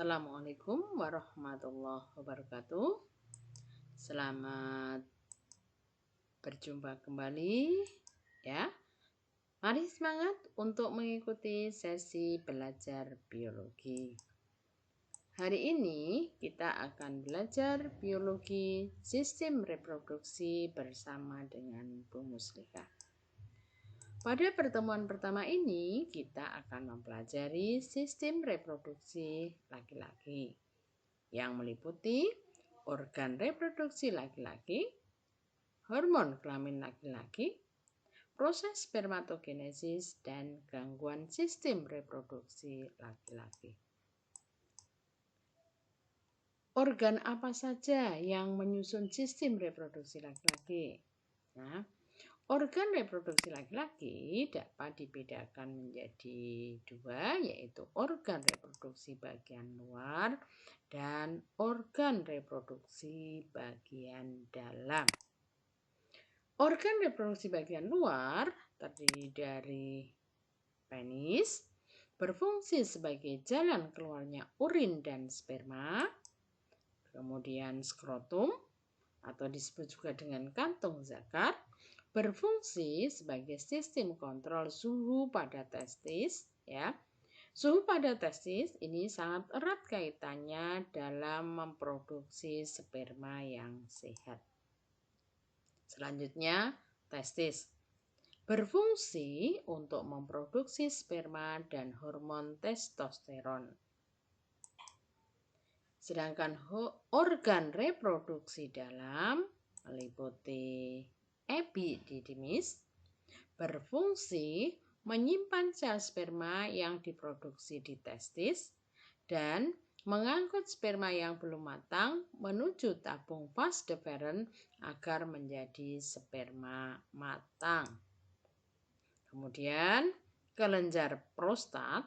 Assalamualaikum warahmatullahi wabarakatuh. Selamat berjumpa kembali ya. Mari semangat untuk mengikuti sesi belajar biologi. Hari ini kita akan belajar biologi sistem reproduksi bersama dengan Bu Muslihah. Pada pertemuan pertama ini, kita akan mempelajari sistem reproduksi laki-laki yang meliputi organ reproduksi laki-laki, hormon kelamin laki-laki, proses spermatogenesis, dan gangguan sistem reproduksi laki-laki. Organ apa saja yang menyusun sistem reproduksi laki-laki? Nah, organ reproduksi laki-laki dapat dibedakan menjadi dua, yaitu organ reproduksi bagian luar dan organ reproduksi bagian dalam. Organ reproduksi bagian luar terdiri dari penis, berfungsi sebagai jalan keluarnya urin dan sperma, kemudian skrotum atau disebut juga dengan kantung zakar, berfungsi sebagai sistem kontrol suhu pada testis ya. Suhu pada testis ini sangat erat kaitannya dalam memproduksi sperma yang sehat. Selanjutnya, testis berfungsi untuk memproduksi sperma dan hormon testosteron. Sedangkan organ reproduksi dalam meliputi epididymis, berfungsi menyimpan sel sperma yang diproduksi di testis dan mengangkut sperma yang belum matang menuju tabung vas deferens agar menjadi sperma matang. Kemudian kelenjar prostat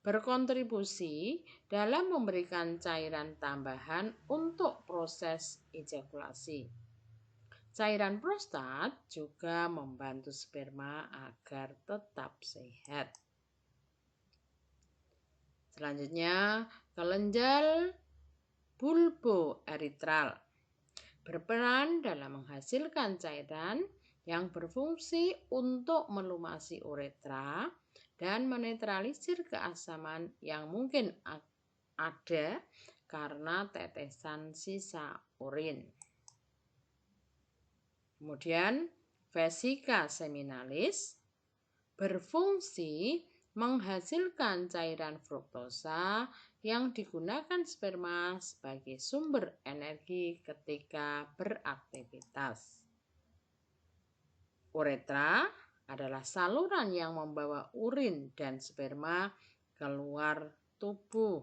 berkontribusi dalam memberikan cairan tambahan untuk proses ejakulasi. Cairan prostat juga membantu sperma agar tetap sehat. Selanjutnya, kelenjar bulboeritral berperan dalam menghasilkan cairan yang berfungsi untuk melumasi uretra dan menetralisir keasaman yang mungkin ada karena tetesan sisa urin. Kemudian vesika seminalis berfungsi menghasilkan cairan fruktosa yang digunakan sperma sebagai sumber energi ketika beraktivitas. Uretra adalah saluran yang membawa urin dan sperma keluar tubuh.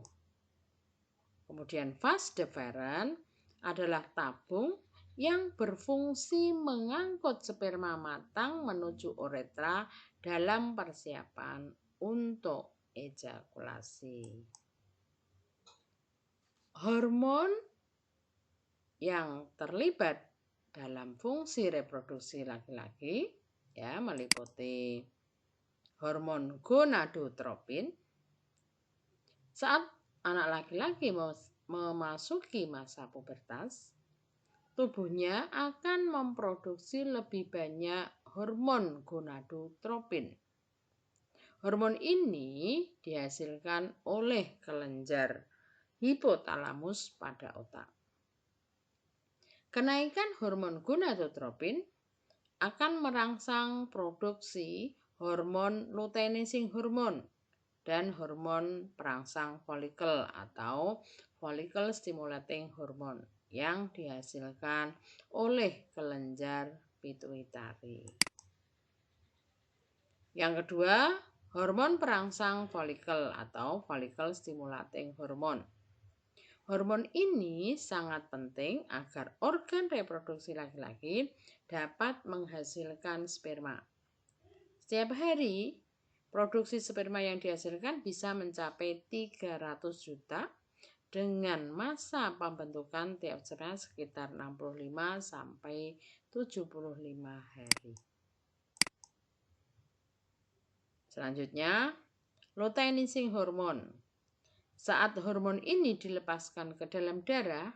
Kemudian vas deferens adalah tabung yang berfungsi mengangkut sperma matang menuju uretra dalam persiapan untuk ejakulasi. Hormon yang terlibat dalam fungsi reproduksi laki-laki ya meliputi hormon gonadotropin. Saat anak laki-laki memasuki masa pubertas, tubuhnya akan memproduksi lebih banyak hormon gonadotropin. Hormon ini dihasilkan oleh kelenjar hipotalamus pada otak. Kenaikan hormon gonadotropin akan merangsang produksi hormon luteinizing hormone dan hormon perangsang folikel atau follicle stimulating hormone yang dihasilkan oleh kelenjar pituitari. Yang kedua, hormon perangsang folikel atau follicle stimulating hormone. Hormon ini sangat penting agar organ reproduksi laki-laki dapat menghasilkan sperma. Setiap hari, produksi sperma yang dihasilkan bisa mencapai 300 juta dengan masa pembentukan tiap sperma sekitar 65 sampai 75 hari. Selanjutnya, luteinizing hormone. Saat hormon ini dilepaskan ke dalam darah,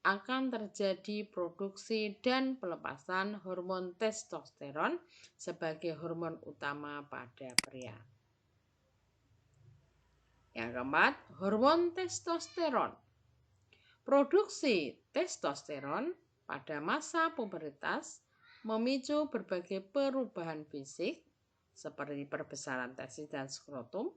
akan terjadi produksi dan pelepasan hormon testosteron sebagai hormon utama pada pria. Yang keempat, hormon testosteron. Produksi testosteron pada masa pubertas memicu berbagai perubahan fisik seperti perbesaran testis dan skrotum,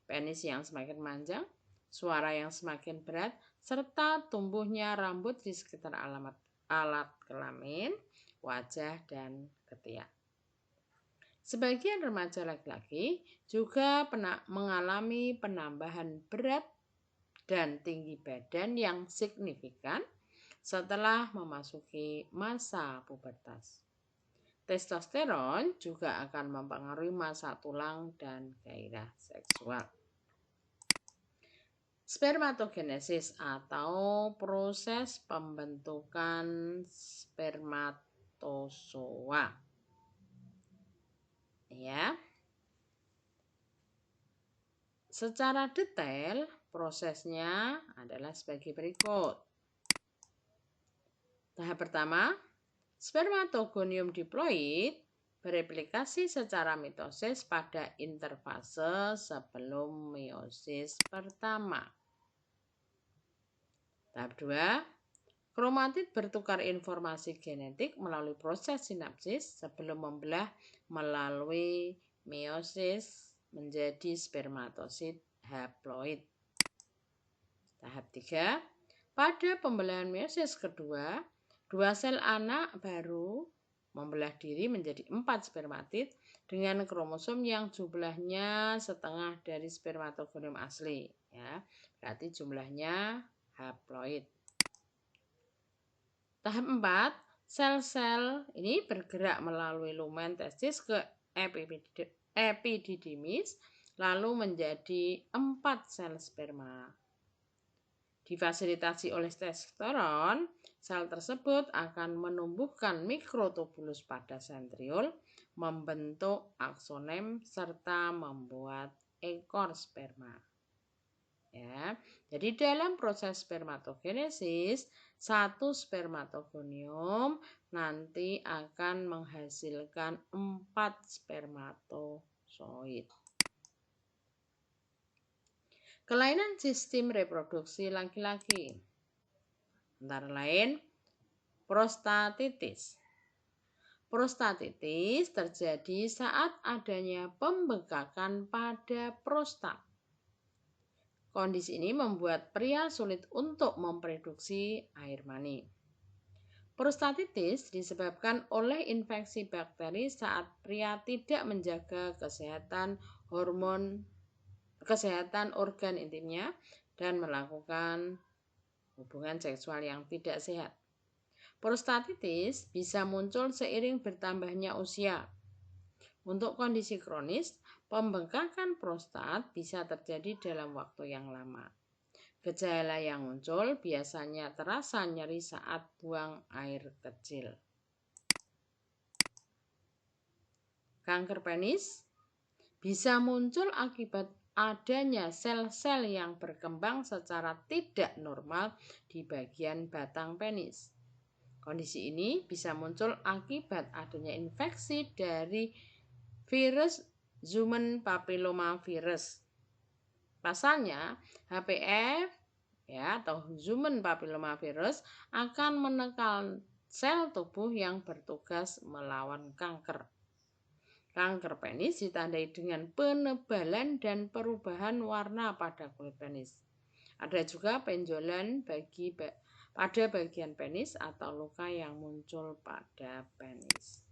penis yang semakin panjang, suara yang semakin berat, serta tumbuhnya rambut di sekitar alat kelamin, wajah, dan ketiak. Sebagian remaja laki-laki juga mengalami penambahan berat dan tinggi badan yang signifikan setelah memasuki masa pubertas. Testosteron juga akan mempengaruhi massa tulang dan gairah seksual. Spermatogenesis atau proses pembentukan spermatozoa. Ya. Secara detail, prosesnya adalah sebagai berikut. Tahap pertama, spermatogonium diploid bereplikasi secara mitosis pada interfase sebelum meiosis pertama. Tahap 2, kromatid bertukar informasi genetik melalui proses sinapsis sebelum membelah melalui meiosis menjadi spermatosit haploid. Tahap 3, pada pembelahan meiosis kedua, 2 sel anak baru membelah diri menjadi 4 spermatid dengan kromosom yang jumlahnya setengah dari spermatogonium asli. Ya, berarti jumlahnya haploid. Tahap 4, sel-sel ini bergerak melalui lumen testis ke epididymis lalu menjadi 4 sel sperma. Difasilitasi oleh testosteron, sel tersebut akan menumbuhkan mikrotubulus pada sentriol, membentuk aksonem serta membuat ekor sperma. Ya, jadi dalam proses spermatogenesis, satu spermatogonium nanti akan menghasilkan 4 spermatozoid. Kelainan sistem reproduksi laki-laki, antara lain prostatitis. Prostatitis terjadi saat adanya pembengkakan pada prostat. Kondisi ini membuat pria sulit untuk memproduksi air mani. Prostatitis disebabkan oleh infeksi bakteri saat pria tidak menjaga kesehatan organ intimnya dan melakukan hubungan seksual yang tidak sehat. Prostatitis bisa muncul seiring bertambahnya usia. Untuk kondisi kronis, pembengkakan prostat bisa terjadi dalam waktu yang lama. Gejala yang muncul biasanya terasa nyeri saat buang air kecil. Kanker penis bisa muncul akibat adanya sel-sel yang berkembang secara tidak normal di bagian batang penis. Kondisi ini bisa muncul akibat adanya infeksi dari virus human papillomavirus. Pasalnya, HPV atau human papillomavirus akan menekan sel tubuh yang bertugas melawan kanker. Kanker penis ditandai dengan penebalan dan perubahan warna pada kulit penis. Ada juga benjolan pada bagian penis atau luka yang muncul pada penis.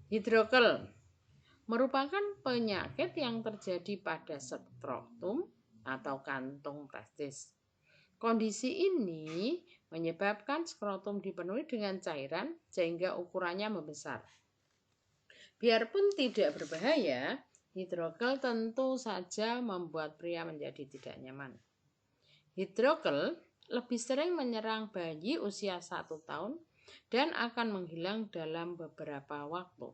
Hidrokel merupakan penyakit yang terjadi pada skrotum atau kantung testis. Kondisi ini menyebabkan skrotum dipenuhi dengan cairan sehingga ukurannya membesar. Biarpun tidak berbahaya, hidrokel tentu saja membuat pria menjadi tidak nyaman. Hidrokel lebih sering menyerang bayi usia 1 tahun dan akan menghilang dalam beberapa waktu.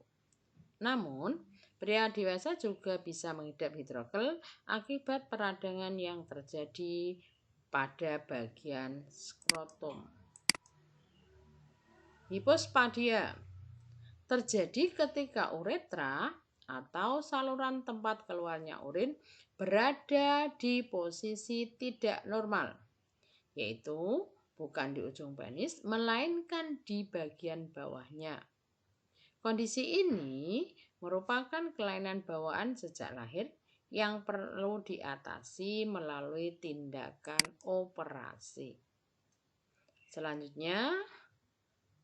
Namun, Pria dewasa juga bisa mengidap hidrogel akibat peradangan yang terjadi pada bagian skrotum. Hipospadia terjadi ketika uretra atau saluran tempat keluarnya urin berada di posisi tidak normal, yaitu bukan di ujung penis, melainkan di bagian bawahnya. Kondisi ini merupakan kelainan bawaan sejak lahir yang perlu diatasi melalui tindakan operasi. Selanjutnya,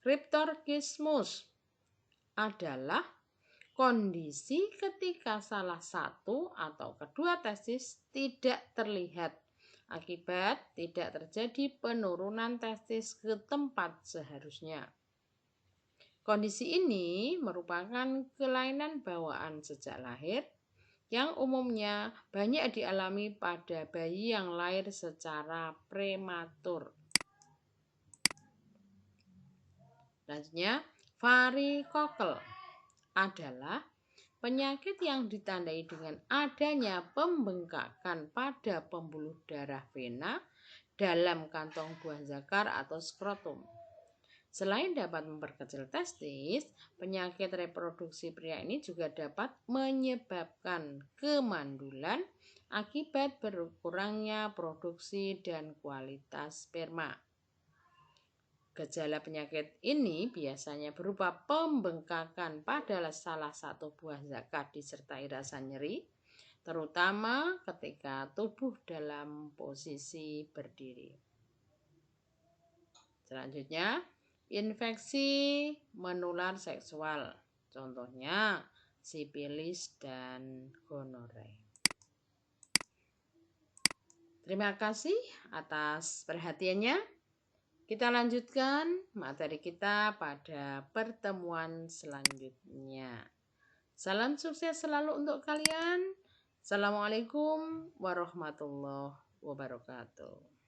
kriptorkismus adalah kondisi ketika salah satu atau kedua testis tidak terlihat akibat tidak terjadi penurunan testis ke tempat seharusnya. Kondisi ini merupakan kelainan bawaan sejak lahir yang umumnya banyak dialami pada bayi yang lahir secara prematur. Selanjutnya, varikokel adalah penyakit yang ditandai dengan adanya pembengkakan pada pembuluh darah vena dalam kantong buah zakar atau skrotum. Selain dapat memperkecil testis, penyakit reproduksi pria ini juga dapat menyebabkan kemandulan akibat berkurangnya produksi dan kualitas sperma. Gejala penyakit ini biasanya berupa pembengkakan pada salah satu buah zakar disertai rasa nyeri, terutama ketika tubuh dalam posisi berdiri. Selanjutnya, infeksi menular seksual, contohnya sifilis dan gonore. Terima kasih atas perhatiannya. Kita lanjutkan materi kita pada pertemuan selanjutnya. Salam sukses selalu untuk kalian. Assalamualaikum warahmatullahi wabarakatuh.